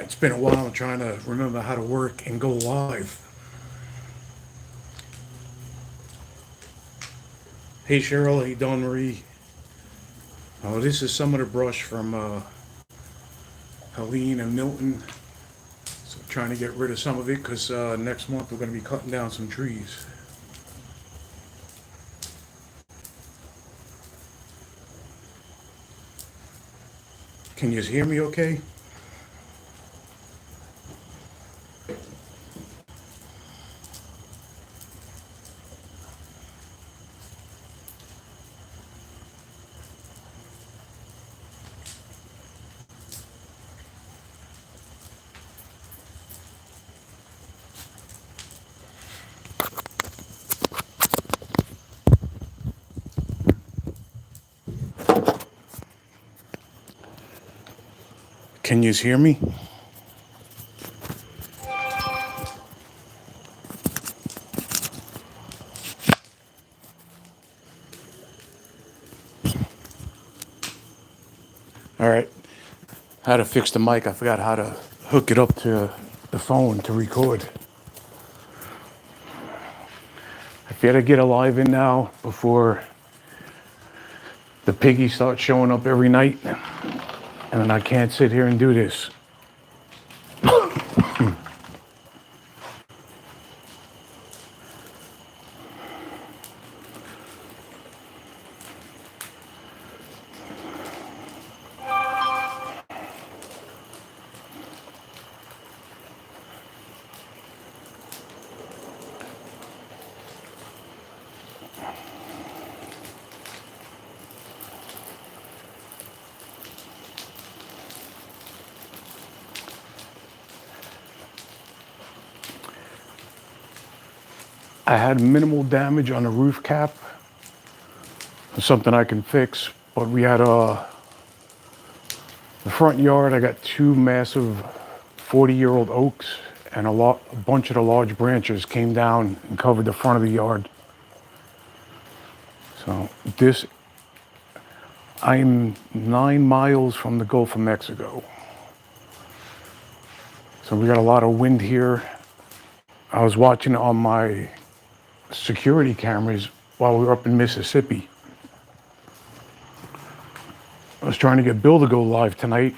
It's been a while. I'm trying to remember how to work and go live. Hey Cheryl, hey Dawn Marie. Oh, this is some of the brush from Helene and Milton. So trying to get rid of some of it because next month we're going to be cutting down some trees. Can you hear me okay? Can you hear me? All right. How to fix the mic. I forgot how to hook it up to the phone to record. I gotta get a live in now before the piggies start showing up every night. And then I can't sit here and do this. I had minimal damage on the roof cap. It's something I can fix, but we had the front yard. I got two massive 40-year-old oaks, and a bunch of the large branches came down and covered the front of the yard. So I'm 9 miles from the Gulf of Mexico. So we got a lot of wind here. I was watching on my security cameras while we were up in Mississippi. I was trying to get Bill to go live tonight,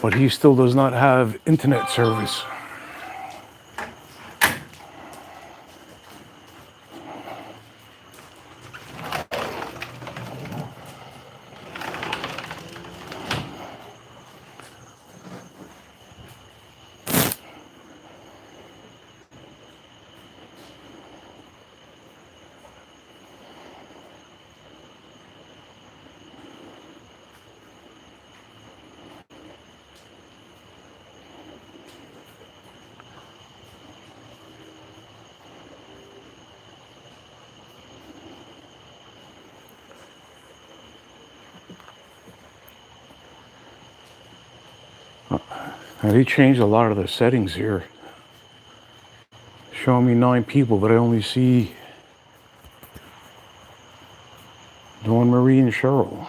but he still does not have internet service. Now, they changed a lot of the settings here. Showing me 9 people, but I only see Dawn Marie and Cheryl.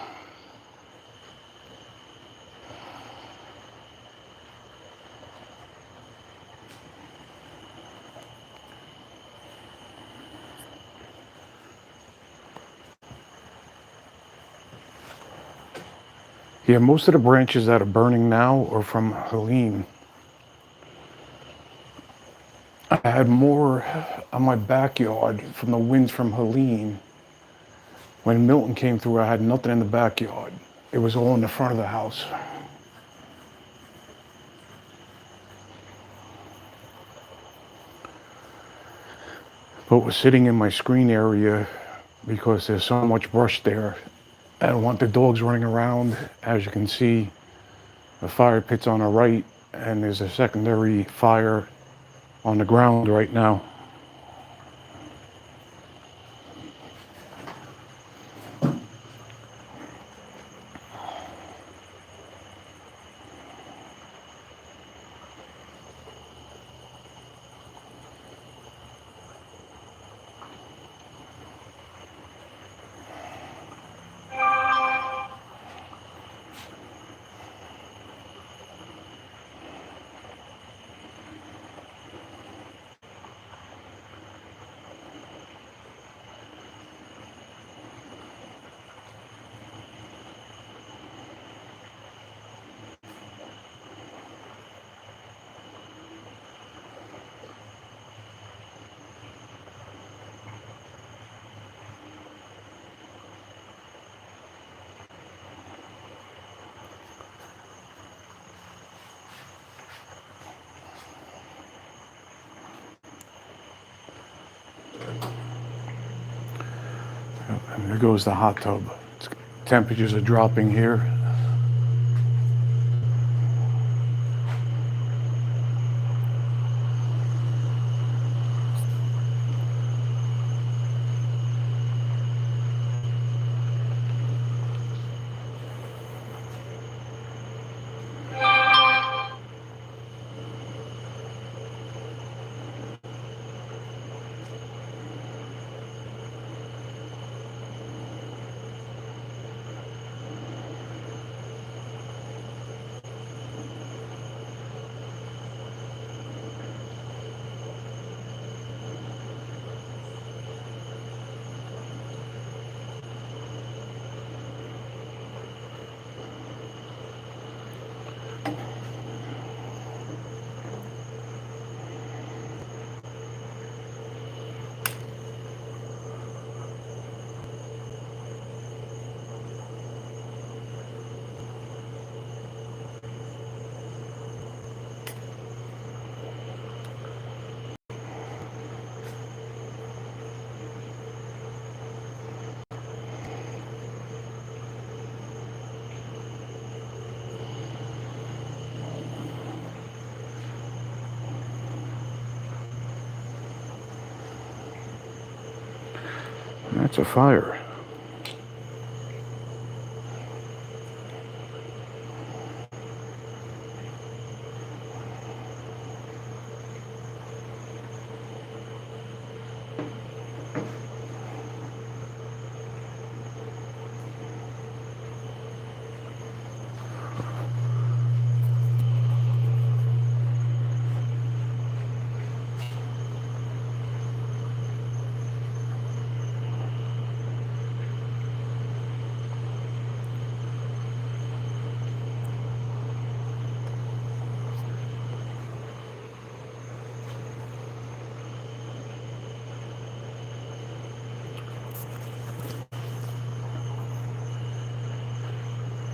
Yeah, most of the branches that are burning now are from Helene. I had more on my backyard from the winds from Helene. When Milton came through, I had nothing in the backyard. It was all in the front of the house. But was sitting in my screen area because there's so much brush there. I don't want the dogs running around. As you can see, the fire pit's on the right, and there's a secondary fire on the ground right now. And there goes the hot tub. Temperatures are dropping here. That's a fire.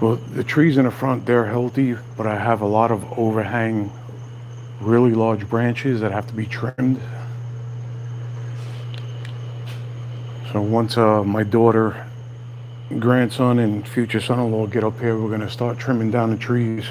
Well, the trees in the front, they're healthy, but I have a lot of overhang, really large branches that have to be trimmed. So once my daughter, grandson, and future son-in-law get up here, we're gonna start trimming down the trees.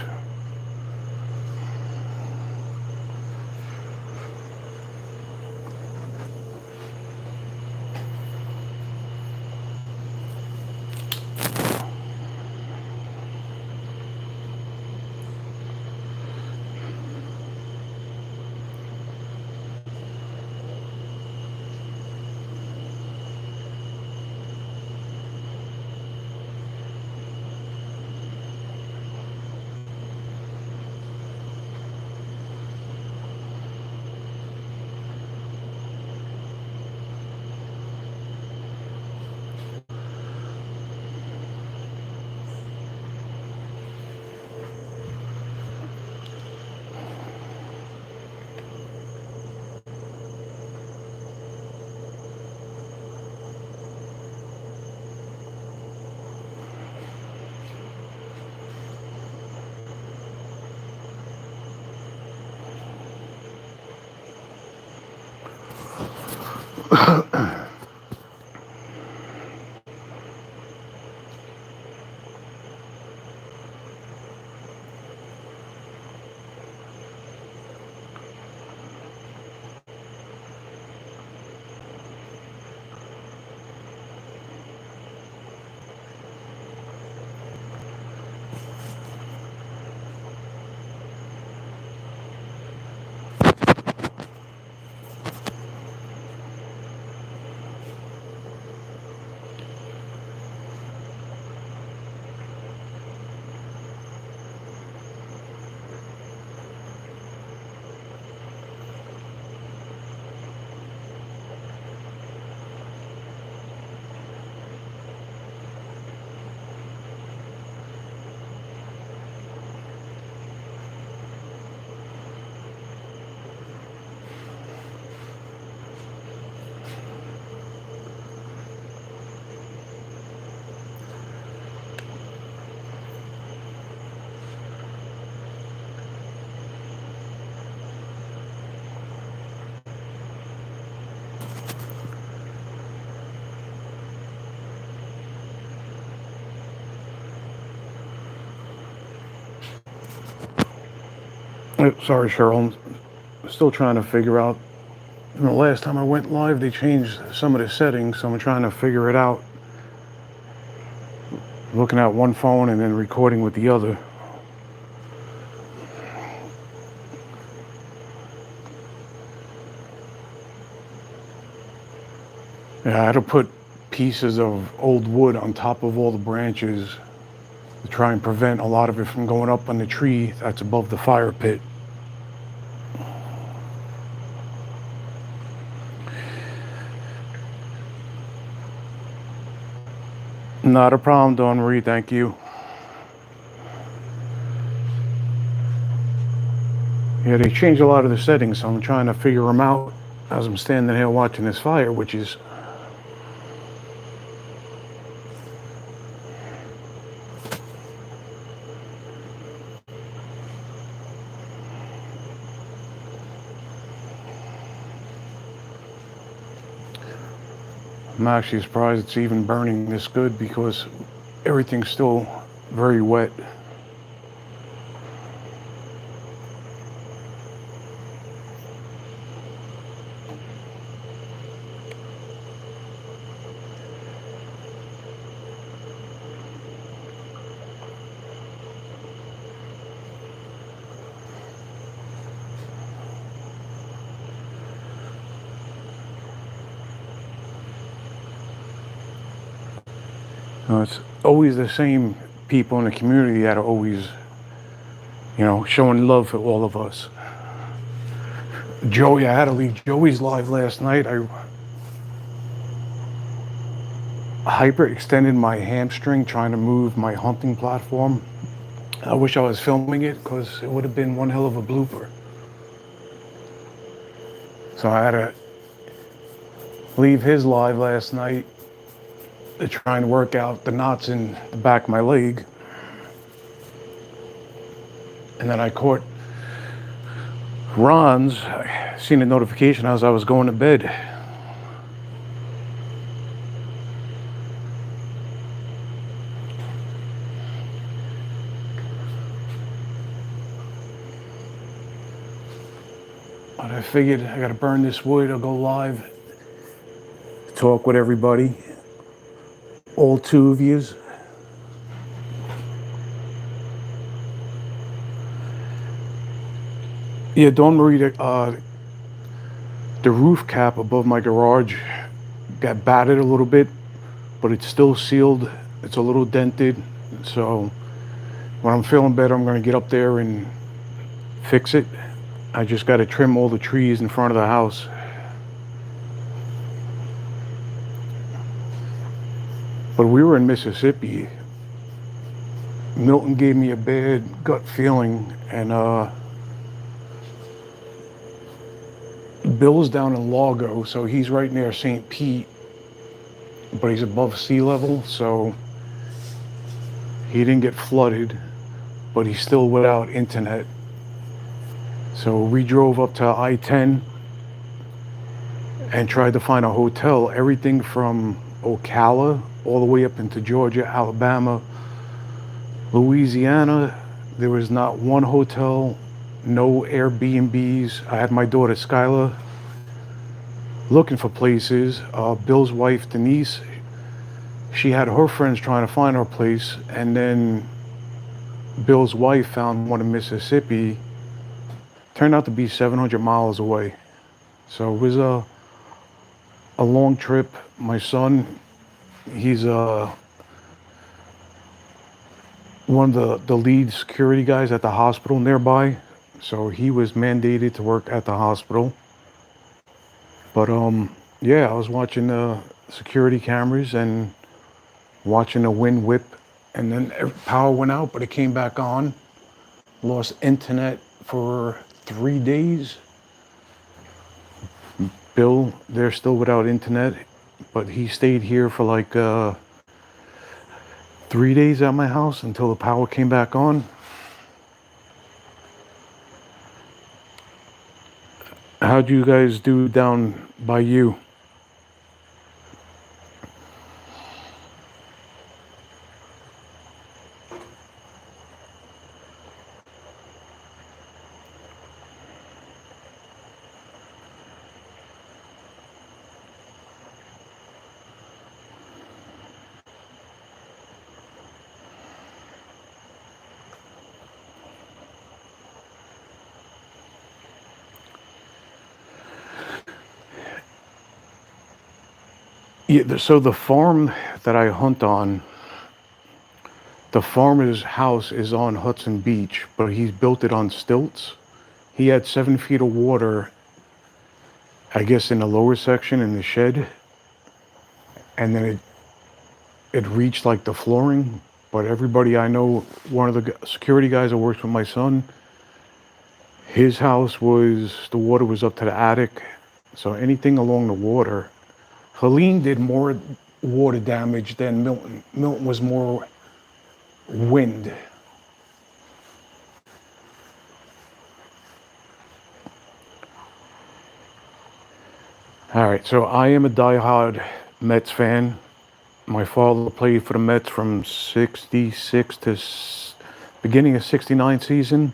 Sorry, Cheryl. I'm still trying to figure out. The last time I went live, they changed some of the settings, so I'm trying to figure it out. Looking at one phone and then recording with the other. Yeah, I had to put pieces of old wood on top of all the branches to try and prevent a lot of it from going up on the tree that's above the fire pit. Not a problem, Dawn Marie, thank you. Yeah, they changed a lot of the settings, so I'm trying to figure them out as I'm standing here watching this fire, which is I'm actually surprised it's even burning this good because everything's still very wet. It's always the same people in the community that are always, showing love for all of us. Joey, I had to leave Joey's live last night. I hyperextended my hamstring trying to move my hunting platform. I wish I was filming it because it would have been one hell of a blooper. So I had to leave his live last night to try and work out the knots in the back of my leg. And then I caught Ron's, I seen a notification as I was going to bed. But I figured I gotta burn this wood, I'll go live, talk with everybody, all two of yous. Yeah, Dawn Marie, the roof cap above my garage got battered a little bit, but it's still sealed. It's a little dented. So when I'm feeling better, I'm gonna get up there and fix it. I just gotta trim all the trees in front of the house. But we were in Mississippi. Milton gave me a bad gut feeling, and Bill's down in Largo, so he's right near St. Pete, but he's above sea level, so he didn't get flooded, but he's still without internet. So we drove up to I-10 and tried to find a hotel, everything from Ocala all the way up into Georgia, Alabama, Louisiana. There was not one hotel, no Airbnbs. I had my daughter Skylar looking for places. Bill's wife Denise, she had her friends trying to find her place, and then Bill's wife found one in Mississippi. Turned out to be 700 miles away. So it was a long trip. My son, he's one of the lead security guys at the hospital nearby. So he was mandated to work at the hospital. But yeah, I was watching the security cameras and watching the wind whip, and then power went out, but it came back on. Lost internet for 3 days. Bill, they're still without internet, but he stayed here for like 3 days at my house until the power came back on. How'd you guys do down by you? Yeah, so the farm that I hunt on, the farmer's house is on Hudson Beach, but he's built it on stilts. He had 7 feet of water, I guess, in the lower section in the shed, and then it reached like the flooring. But everybody I know, one of the security guys that works with my son, his house was, the water was up to the attic. So anything along the water, Helene did more water damage than Milton. Milton was more wind. All right, so I am a diehard Mets fan. My father played for the Mets from 66 to beginning of 69 season,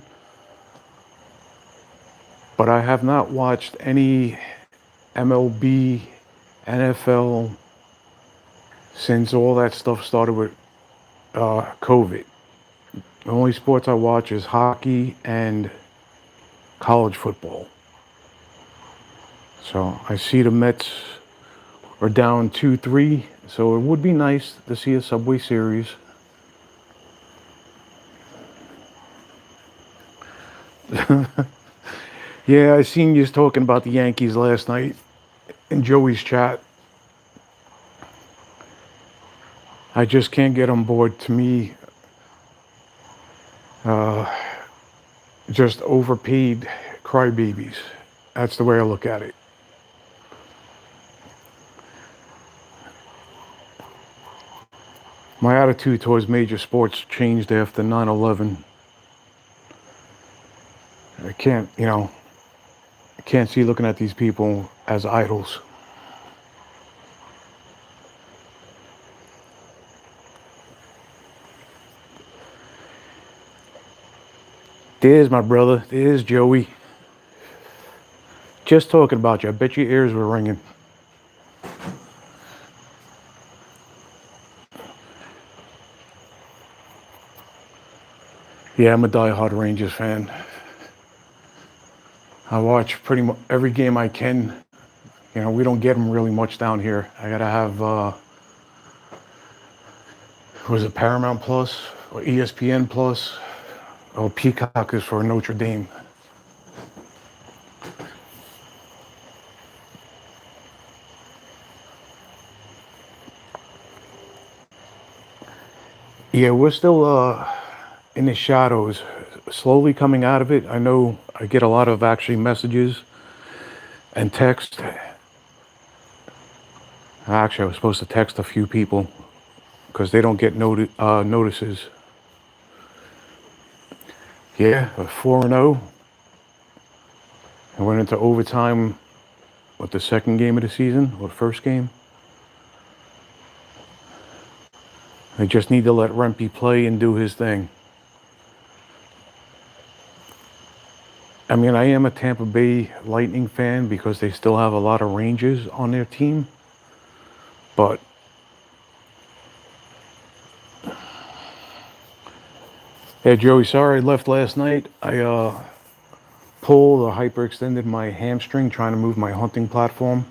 but I have not watched any MLB, NFL since all that stuff started with COVID. The only sports I watch is hockey and college football. So I see the Mets are down 2-3, so it would be nice to see a Subway Series. Yeah, I seen you talking about the Yankees last night in Joey's chat. I just can't get on board. To me, just overpaid crybabies. That's the way I look at it. My attitude towards major sports changed after 9/11. I can't, I can't see looking at these people as idols. There's my brother. There's Joey. Just talking about you. I bet your ears were ringing. Yeah, I'm a diehard Rangers fan. I watch pretty much every game I can. We don't get them really much down here. I gotta have, was it Paramount Plus or ESPN Plus? Oh, Peacock is for Notre Dame. Yeah, we're still in the shadows, slowly coming out of it. I know I get a lot of actually messages and text. Actually, I was supposed to text a few people because they don't get notices. Yeah, 4-0. I went into overtime with the second game of the season, or the first game. I just need to let Rempe play and do his thing. I mean, I am a Tampa Bay Lightning fan because they still have a lot of Rangers on their team. But yeah, Joey, sorry I left last night. I pulled or hyperextended my hamstring trying to move my hunting platform.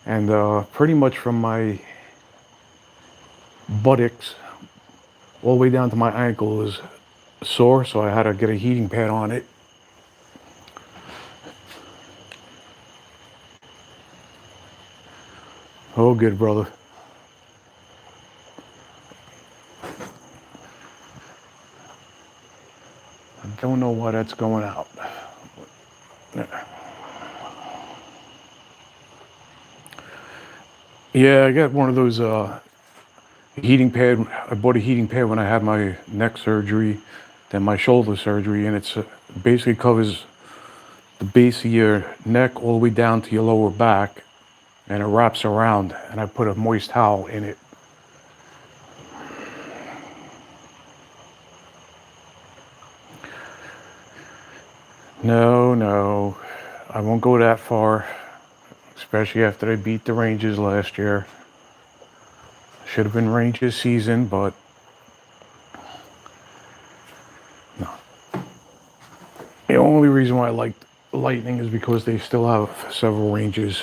And pretty much from my buttocks all the way down to my ankle is sore, so I had to get a heating pad on it. Oh, good, brother. I don't know why that's going out. Yeah, I got one of those heating pad. I bought a heating pad when I had my neck surgery, then my shoulder surgery, and it's basically covers the base of your neck all the way down to your lower back, and it wraps around, and I put a moist towel in it. No, I won't go that far, especially after they beat the Rangers last year. Should have been Rangers season, but no. The only reason why I like Lightning is because they still have several Rangers.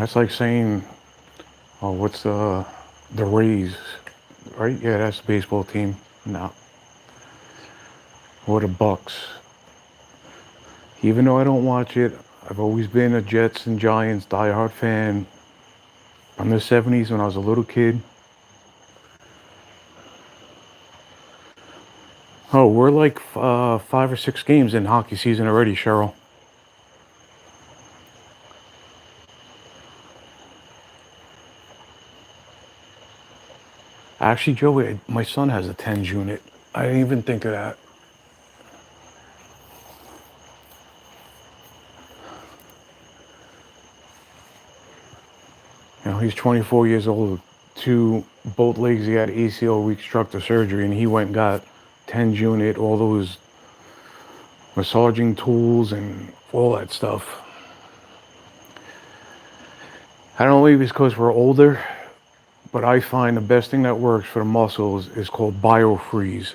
That's like saying, oh, what's the Rays, right? Yeah, that's the baseball team. No, or the Bucks. Even though I don't watch it, I've always been a Jets and Giants diehard fan from the 70s when I was a little kid. Oh, we're like 5 or 6 games in hockey season already, Cheryl. Actually, Joey, my son has a TENS unit. I didn't even think of that. You know, he's 24 years old. Both legs he had ACL reconstructive surgery, and he went and got TENS unit, all those massaging tools and all that stuff. I don't know, maybe it's because we're older, but I find the best thing that works for the muscles is called BioFreeze.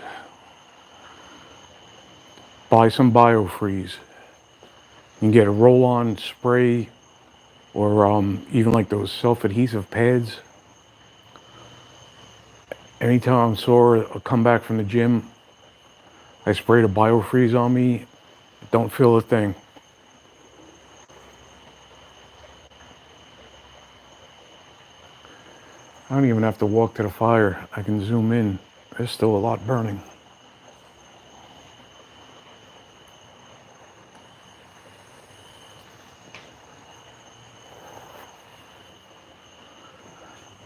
Buy some BioFreeze. You can get a roll-on spray or even like those self-adhesive pads. Anytime I'm sore or come back from the gym, I spray the BioFreeze on me. Don't feel a thing. I don't even have to walk to the fire. I can zoom in. There's still a lot burning.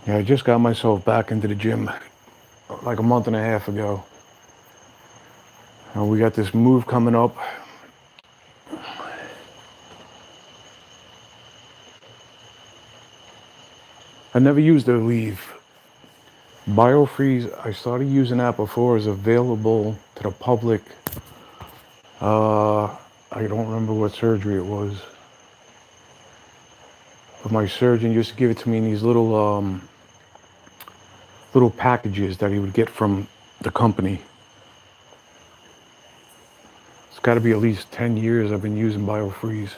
Yeah, I just got myself back into the gym like a month and a half ago. We got this move coming up. I never used the leave. BioFreeze, I started using that before. It's available to the public. I don't remember what surgery it was. But my surgeon used to give it to me in these little packages that he would get from the company. It's got to be at least 10 years I've been using BioFreeze.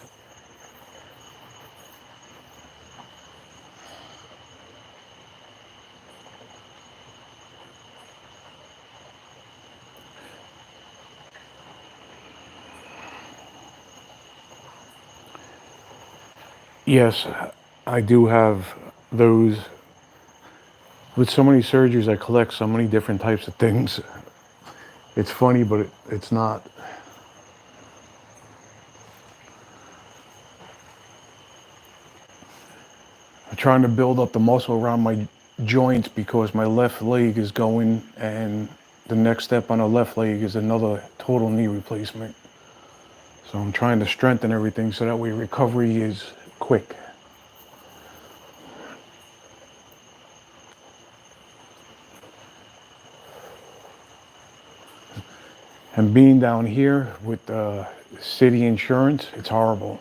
Yes, I do have those. With so many surgeries, I collect so many different types of things. It's funny, but it's not. I'm trying to build up the muscle around my joints because my left leg is going, and the next step on the left leg is another total knee replacement. So I'm trying to strengthen everything so that way recovery is quick. And being down here with city insurance, it's horrible.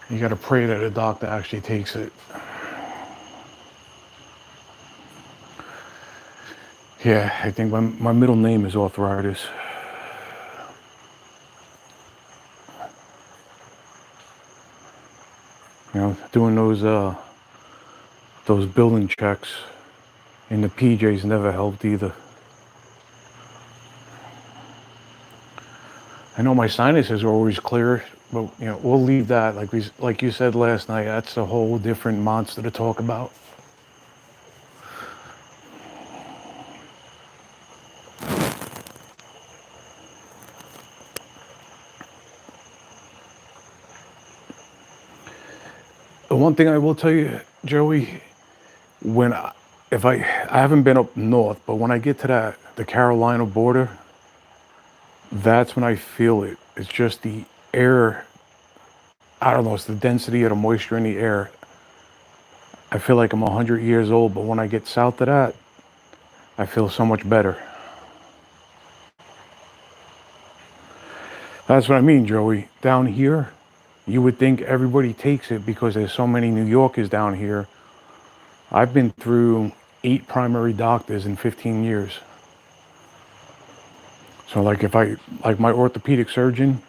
You got to pray that a doctor actually takes it. Yeah, I think my middle name is arthritis. You know, doing those building checks in the PJs never helped either. I know my sinuses are always clear, but you know, we'll leave that. Like you said last night, that's a whole different monster to talk about. The one thing I will tell you, Joey, when I haven't been up north, but when I get to the Carolina border, that's when I feel it. It's just the air. I don't know. It's the density of the moisture in the air. I feel like I'm 100 years old, but when I get south of that, I feel so much better. That's what I mean, Joey. Down here, you would think everybody takes it because there's so many New Yorkers down here. I've been through 8 primary doctors in 15 years. So like my orthopedic surgeon,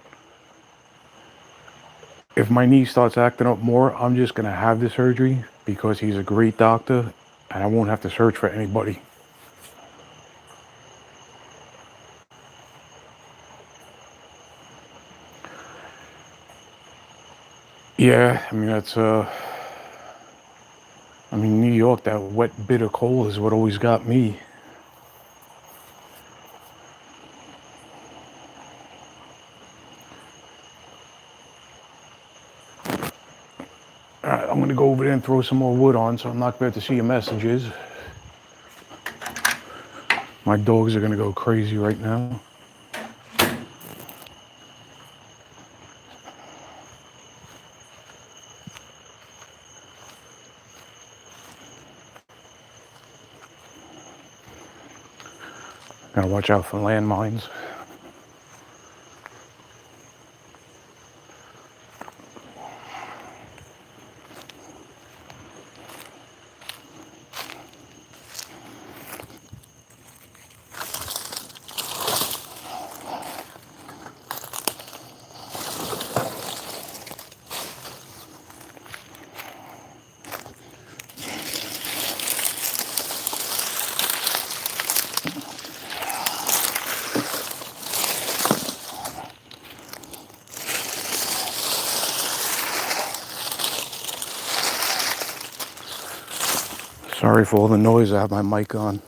If my knee starts acting up more, I'm just going to have the surgery because he's a great doctor and I won't have to search for anybody. Yeah, I mean, New York, that wet, bitter cold is what always got me. All right, I'm going to go over there and throw some more wood on so I'm not going to see your messages. My dogs are going to go crazy right now. Gotta watch out for landmines. Sorry for all the noise. I have my mic on.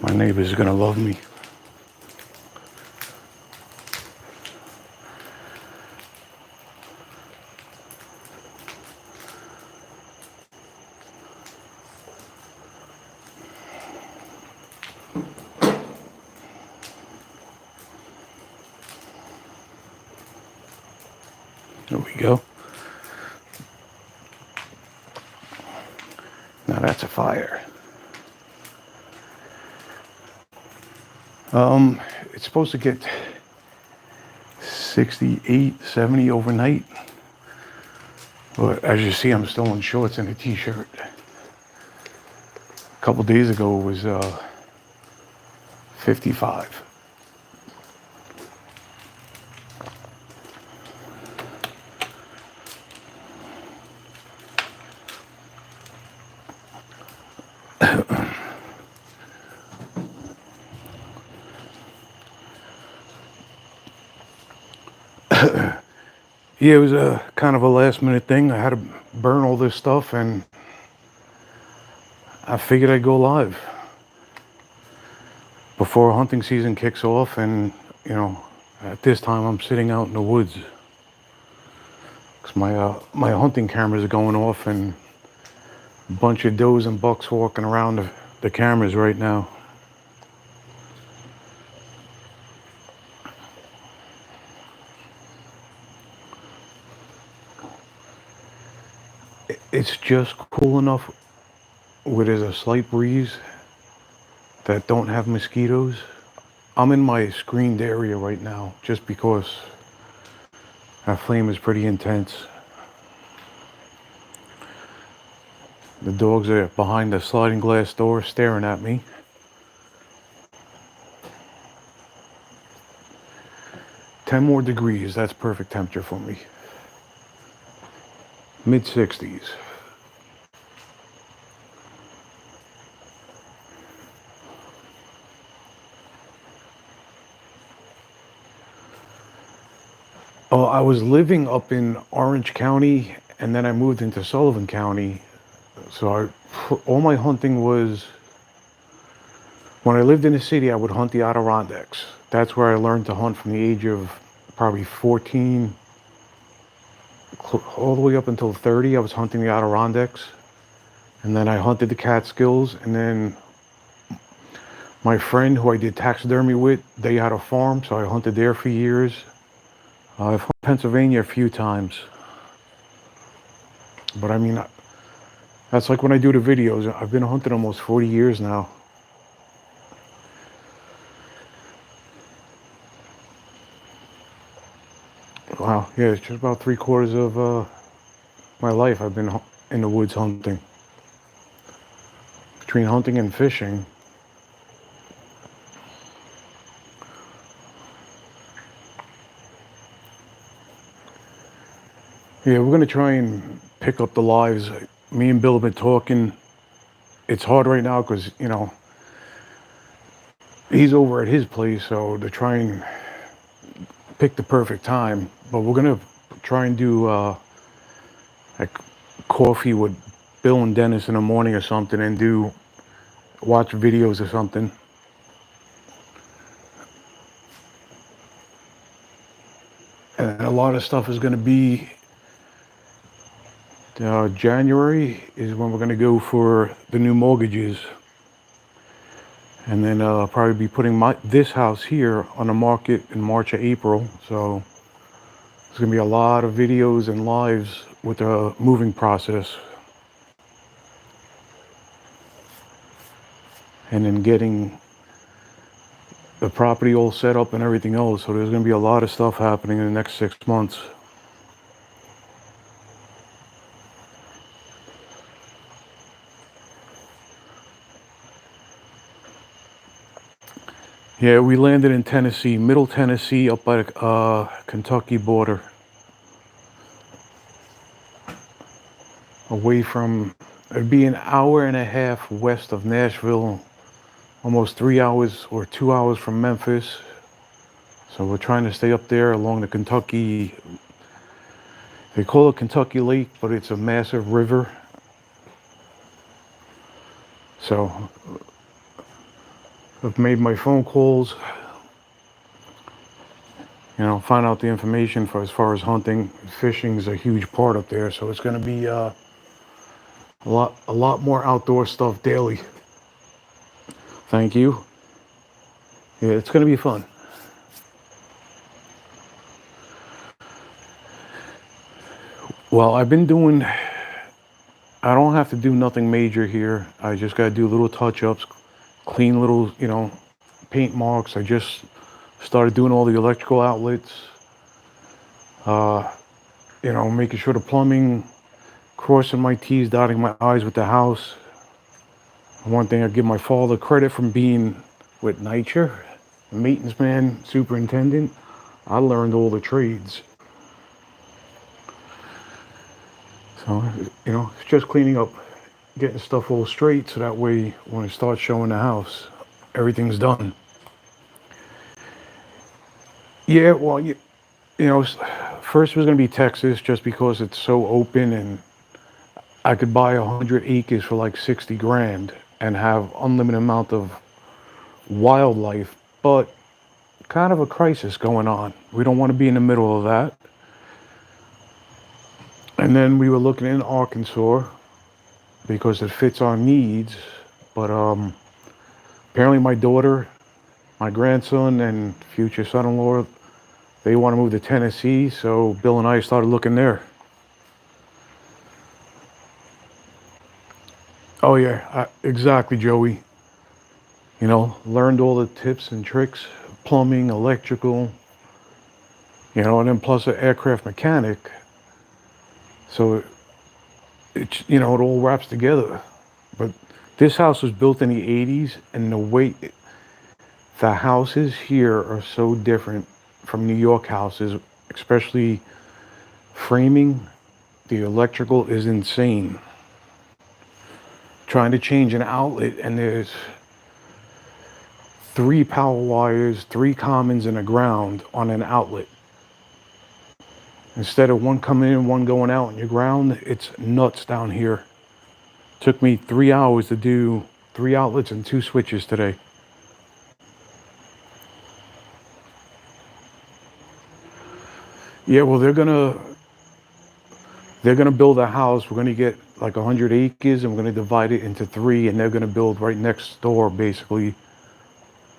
My neighbor's gonna love me. There we go. Now that's a fire. It's supposed to get 68, 70 overnight. But as you see, I'm still in shorts and a t-shirt. A couple days ago it was 55. Yeah, it was a kind of a last minute thing. I had to burn all this stuff and I figured I'd go live before hunting season kicks off. And, at this time I'm sitting out in the woods because my hunting cameras are going off and a bunch of does and bucks walking around the cameras right now. It's just cool enough where there's a slight breeze that don't have mosquitoes. I'm in my screened area right now just because that flame is pretty intense. The dogs are behind the sliding glass door staring at me. Ten more degrees, that's perfect temperature for me. Mid-60s. Oh, I was living up in Orange County and then I moved into Sullivan County. So all my hunting was When I lived in the city, I would hunt the Adirondacks. That's where I learned to hunt from the age of probably 14 all the way up until 30. I was hunting the Adirondacks. And then I hunted the Catskills. And then my friend who I did taxidermy with, they had a farm, so I hunted there for years. I've hunted Pennsylvania a few times. But I mean, that's like when I do the videos. I've been hunting almost 40 years now. Wow, yeah, it's just about 3/4 of my life I've been in the woods hunting. Between hunting and fishing. Yeah, we're gonna try and pick up the lives. Me and Bill have been talking. It's hard right now because, he's over at his place, so to try and pick the perfect time. But we're gonna try and do like coffee with Bill and Dennis in the morning or something, and watch videos or something. And a lot of stuff is gonna be January is when we're gonna go for the new mortgages. And then I'll probably be putting this house here on the market in March or April. So there's gonna be a lot of videos and lives with the moving process. And then getting the property all set up and everything else. So there's gonna be a lot of stuff happening in the next 6 months. Yeah, we landed in Tennessee, Middle Tennessee, up by the Kentucky border. Away from, it'd be an hour and a half west of Nashville, almost 3 hours or 2 hours from Memphis. So we're trying to stay up there along the Kentucky, they call it Kentucky Lake, but it's a massive river. So I've made my phone calls, find out the information for as far as hunting. Fishing is a huge part up there, so it's going to be a lot more outdoor stuff daily. Thank you. Yeah, it's going to be fun. Well, I don't have to do nothing major here. I just got to do little touch-ups, clean little, paint marks. I just started doing all the electrical outlets, making sure the plumbing, crossing my T's, dotting my I's with the house. One thing I give my father credit from being with nature, maintenance man, superintendent. I learned all the trades. So, it's just cleaning up, getting stuff all straight, so that way when I start showing the house, everything's done. Yeah, well, first was going to be Texas, just because it's so open, and I could buy 100 acres for like 60 grand and have unlimited amount of wildlife, but kind of a crisis going on. We don't want to be in the middle of that. And then we were looking in Arkansas because it fits our needs, but apparently my daughter, my grandson, and future son-in-law, they want to move to Tennessee, so Bill and I started looking there. Oh yeah, exactly, Joey. Learned all the tips and tricks, plumbing, electrical, and then plus an aircraft mechanic. So it all wraps together. But this house was built in the 80s, and the houses here are so different from New York houses, especially framing. The electrical is insane. Trying to change an outlet, and there's 3 power wires, 3 commons, and a ground on an outlet. Instead of one coming in, one going out on your ground, it's nuts down here. Took me 3 hours to do 3 outlets and 2 switches today. Yeah, well, they're gonna build a house. We're gonna get like 100 acres, and we're gonna divide it into three, and they're gonna build right next door, basically,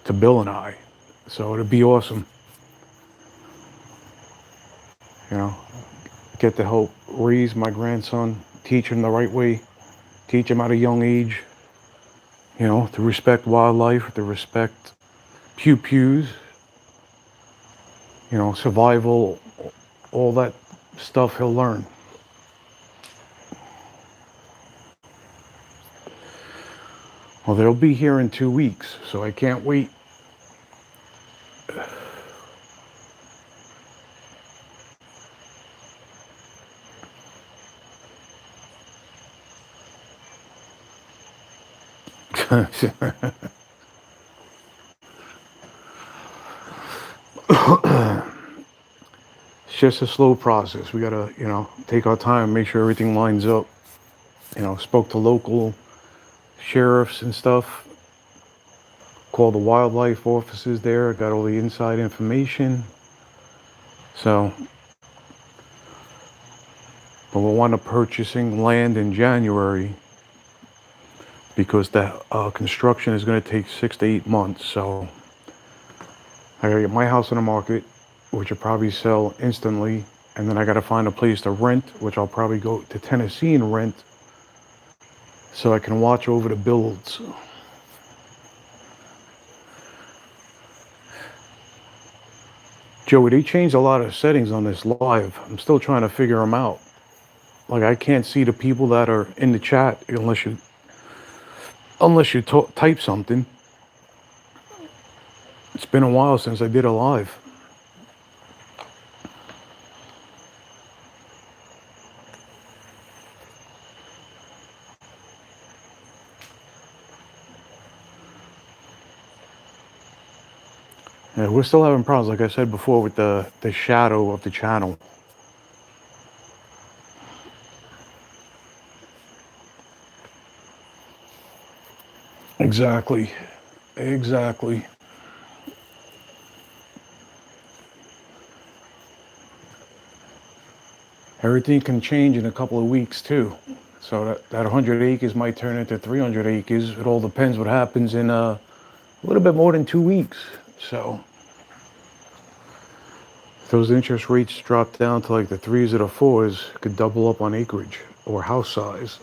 to Bill and I. So it'd be awesome, you know. Get to help raise my grandson, teach him the right way, teach him at a young age, to respect wildlife, to respect pew pews, survival, all that stuff he'll learn. Well, they'll be here in 2 weeks, so I can't wait. It's just a slow process. We gotta, take our time, make sure everything lines up. Spoke to local sheriffs and stuff, called the wildlife officers there, got all the inside information. So, but we'll wind up purchasing land in January because the construction is going to take 6 to 8 months. So I gotta get my house on the market, which will probably sell instantly, and then I gotta find a place to rent, which I'll probably go to Tennessee and rent, so I can watch over the builds. Joey, they changed a lot of settings on this live. I'm still trying to figure them out. Like I can't see the people that are in the chat unless you type something. It's been a while since I did a live. Yeah, we're still having problems, like I said before, with the shadow of the channel. Exactly. Exactly. Everything can change in a couple of weeks too. So that 100 acres might turn into 300 acres. It all depends what happens in a little bit more than 2 weeks. So if those interest rates drop down to like the threes or the fours, it could double up on acreage or house size.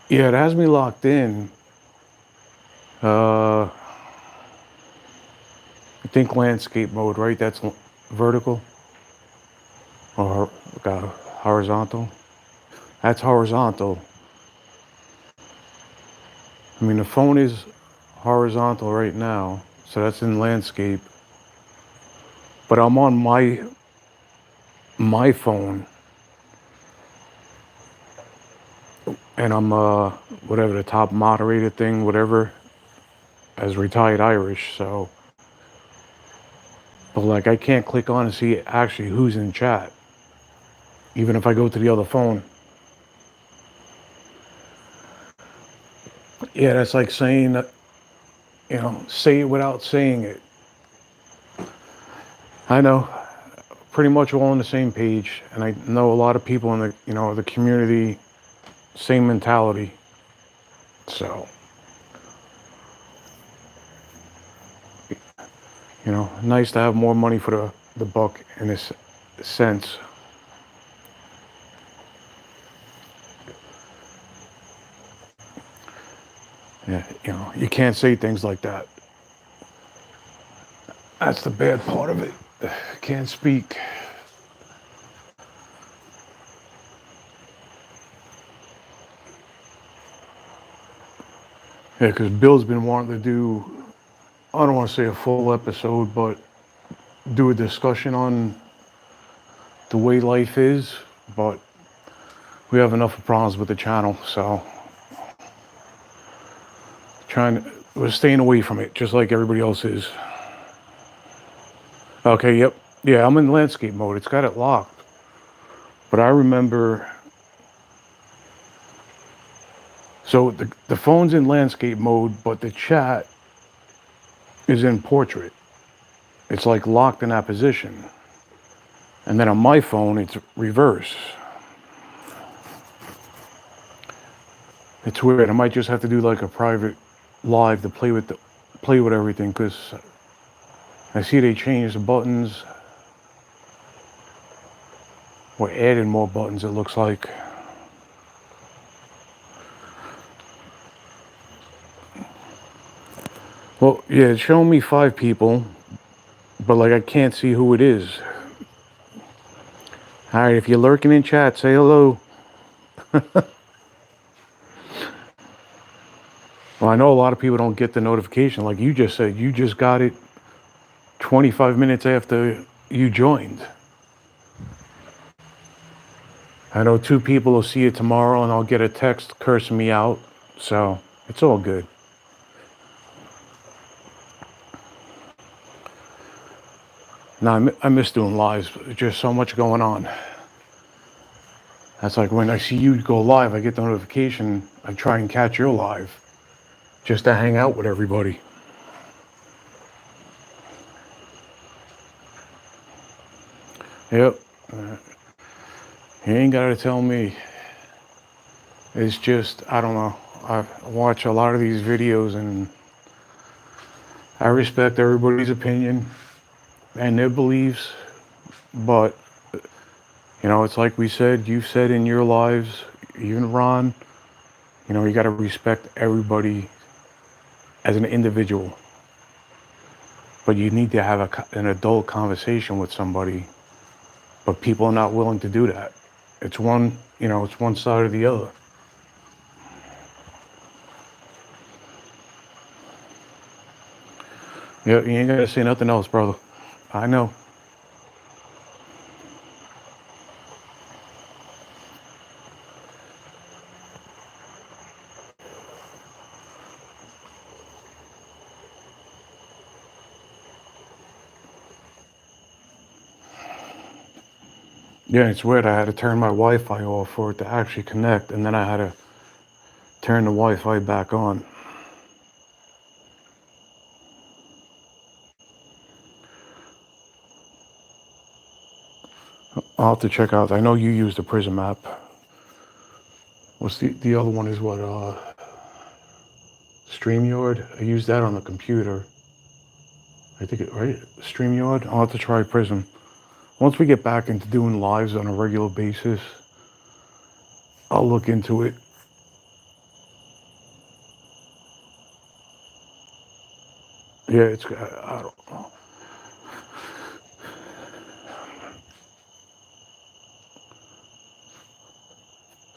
Yeah, it has me locked in. I think landscape mode, right? That's vertical or horizontal. That's horizontal. I mean, the phone is horizontal right now, so that's in landscape. But I'm on my phone, and I'm whatever the top moderator thing, whatever, as retired Irish. So, but like I can't click on and see actually who's in chat, even if I go to the other phone. Yeah, that's like saying that, say it without saying it. I know, pretty much all on the same page, and I know a lot of people in the community, same mentality. So, nice to have more money for the buck in this sense. Yeah, you can't say things like that. That's the bad part of it. Can't speak. Yeah, because Bill's been wanting to do, I don't want to say a full episode, but do a discussion on the way life is. But we have enough problems with the channel, so we're staying away from it, just like everybody else is. Okay, yep. Yeah, I'm in landscape mode. It's got it locked. But I remember, so the phone's in landscape mode, but the chat is in portrait. It's like locked in that position. And then on my phone, it's reverse. It's weird. I might just have to do like a private live to play with everything, because I see they changed the buttons. Or added more buttons, it looks like. Well, yeah, it's showing me 5 people, but like I can't see who it is. All right, if you're lurking in chat, say hello. Well, I know a lot of people don't get the notification. Like you just said, you just got it 25 minutes after you joined. I know 2 people will see it tomorrow and I'll get a text cursing me out. So it's all good. No, I miss doing lives. There's just so much going on. That's like when I see you go live, I get the notification. I try and catch your live just to hang out with everybody. Yep. You ain't got to tell me. It's just, I don't know. I watch a lot of these videos and I respect everybody's opinion and their beliefs. But, it's like we said, you've said in your lives, even Ron, you got to respect everybody as an individual. But you need to have an adult conversation with somebody. But people are not willing to do that. It's it's one side or the other. Yeah, you ain't got to say nothing else, brother. I know. Yeah, it's weird. I had to turn my Wi-Fi off for it to actually connect, and then I had to turn the Wi-Fi back on. I'll have to check out. I know you use the Prism app. What's the other one is what? StreamYard. I use that on the computer. I think right? StreamYard. I'll have to try Prism. Once we get back into doing lives on a regular basis, I'll look into it. Yeah, I don't know.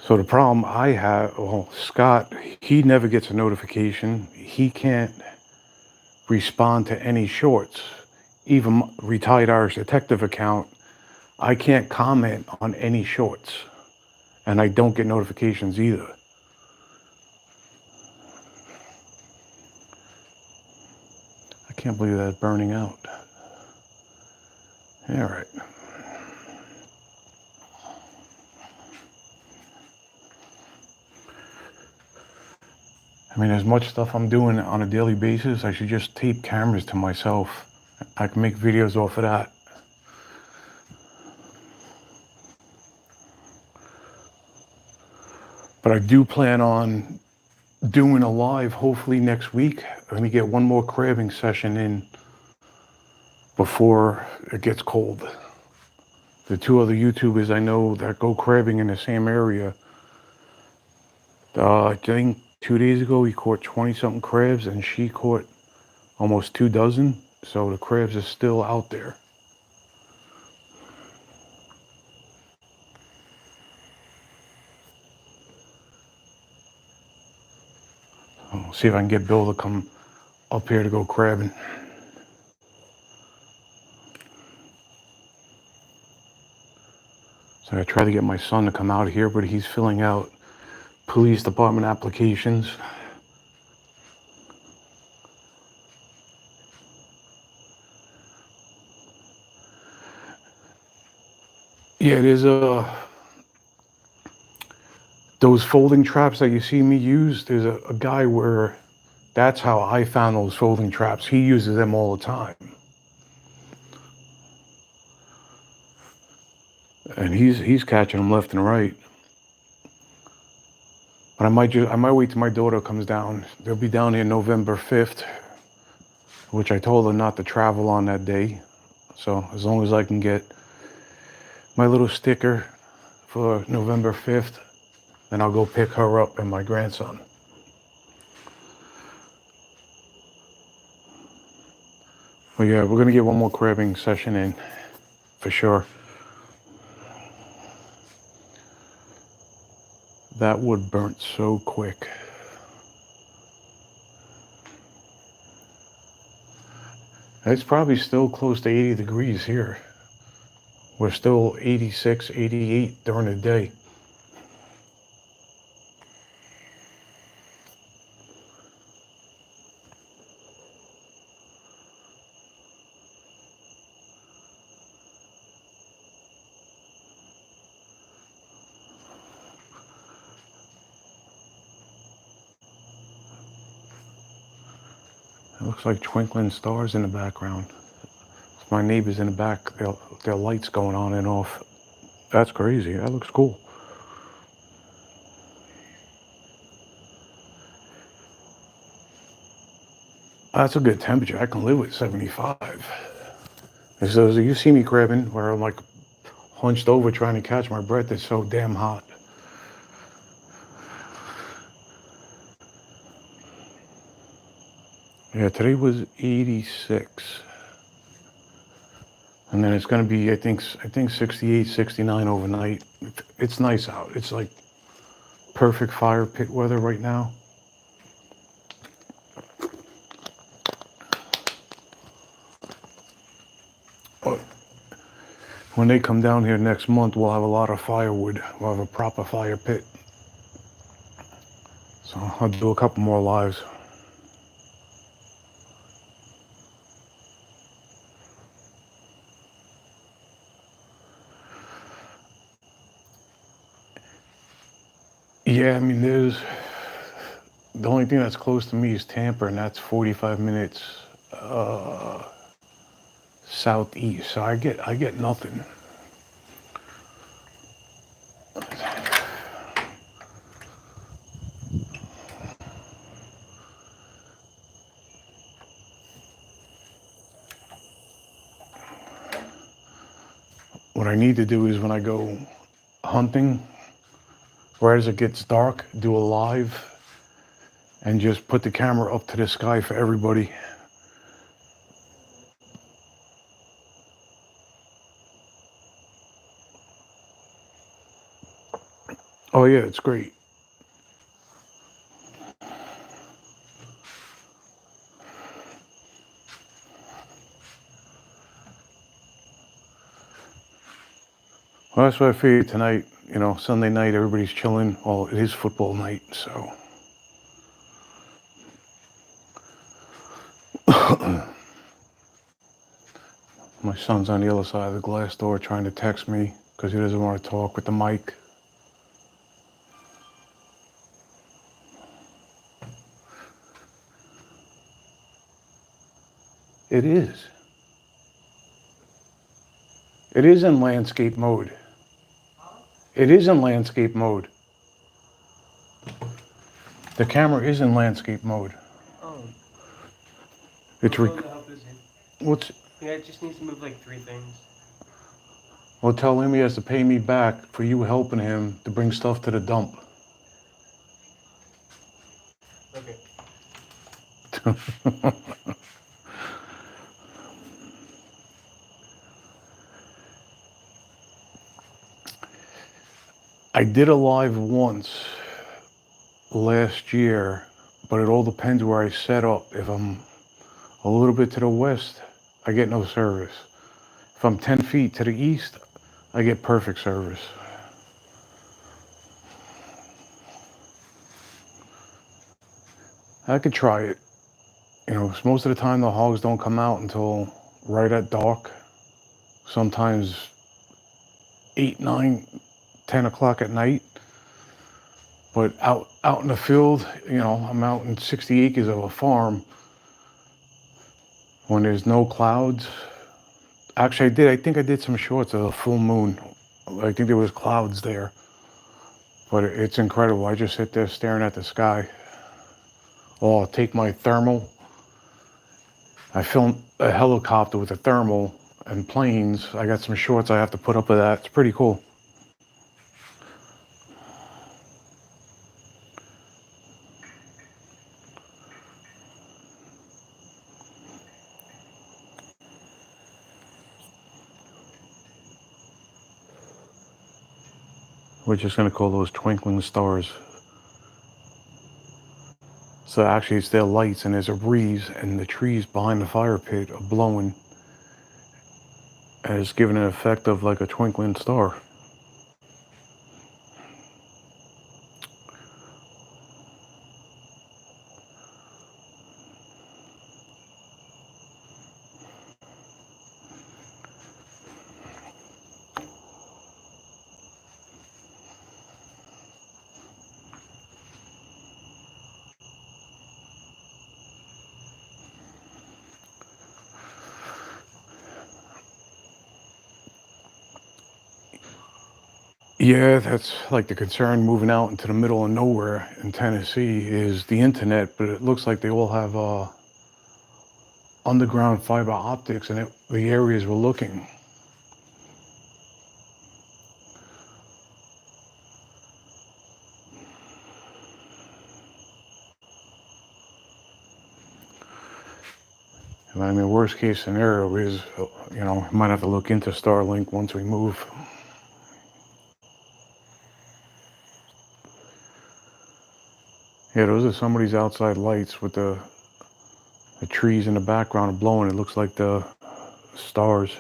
So the problem I have, well, Scott, he never gets a notification. He can't respond to any shorts. Even Retired Irish Detective account, I can't comment on any shorts. And I don't get notifications either. I can't believe that's burning out. All right. I mean, as much stuff I'm doing on a daily basis, I should just tape cameras to myself. I can make videos off of that. But I do plan on doing a live hopefully next week. Let me get one more crabbing session in before it gets cold. The 2 other YouTubers I know that go crabbing in the same area, I think 2 days ago he caught 20 something crabs and she caught almost 2 dozen. So the crabs are still out there. Oh, See if I can get Bill to come up here to go crabbing. So I tried to get my son to come out here, but he's filling out police department applications. Yeah, there's those folding traps that you see me use. There's a guy where that's how I found those folding traps. He uses them all the time. And he's catching them left and right. But I might wait till my daughter comes down. They'll be down here November 5th, which I told her not to travel on that day. So as long as I can get my little sticker for November 5th, then I'll go pick her up and my grandson. Well, yeah, we're gonna get one more crabbing session in, for sure. That wood burnt so quick. It's probably still close to 80 degrees here. We're still 86, 88 during the day. It looks like twinkling stars in the background. My neighbors in the back, their lights going on and off. That's crazy. That looks cool. That's a good temperature. I can live with 75. And so you see me crabbing where I'm like hunched over trying to catch my breath. It's so damn hot. Yeah, today was 86. And then it's going to be, I think 68, 69 overnight. It's nice out. It's like perfect fire pit weather right now. When they come down here next month, we'll have a lot of firewood. We'll have a proper fire pit. So I'll do a couple more lives. Yeah, I mean, the only thing that's close to me is Tampa, and that's 45 minutes southeast. So I get nothing. What I need to do is when I go hunting, right as it gets dark, do a live and just put the camera up to the sky for everybody. Oh yeah, it's great. Well, that's what I figured tonight. You know, Sunday night, everybody's chilling. Well, it is football night, so. My son's on the other side of the glass door trying to text me because he doesn't want to talk with the mic. It is. It is in landscape mode. It is in landscape mode. The camera is in landscape mode. Oh. It's what's? Yeah, it just needs to move like 3 things. Well, tell him he has to pay me back for you helping him to bring stuff to the dump. Okay. I did a live once last year, but it all depends where I set up. If I'm a little bit to the west, I get no service. If I'm 10 feet to the east, I get perfect service. I could try it. You know, most of the time the hogs don't come out until right at dark. Sometimes 8, 9, 10 o'clock at night. But out in the field, you know, I'm out in 60 acres of a farm when there's no clouds. Actually, I think I did some shorts of a full moon. I think there was clouds there. But it's incredible. I just sit there staring at the sky. Or I'll take my thermal. I filmed a helicopter with a thermal and planes. I got some shorts I have to put up with that. It's pretty cool. We're just gonna call those twinkling stars. So actually it's their lights, and there's a breeze, and the trees behind the fire pit are blowing, and it's giving an effect of like a twinkling star. Yeah, that's like the concern moving out into the middle of nowhere in Tennessee is the internet, but it looks like they all have underground fiber optics in the areas we're looking. And I mean, worst case scenario is, you know, might have to look into Starlink once we move. Yeah, those are somebody's outside lights with the trees in the background blowing. It looks like the stars.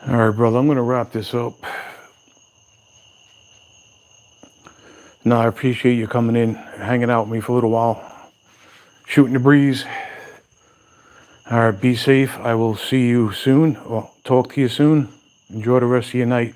All right, brother, I'm going to wrap this up. No, I appreciate you coming in, hanging out with me for a little while, shooting the breeze. All right, be safe. I will see you soon. Well, talk to you soon. Enjoy the rest of your night.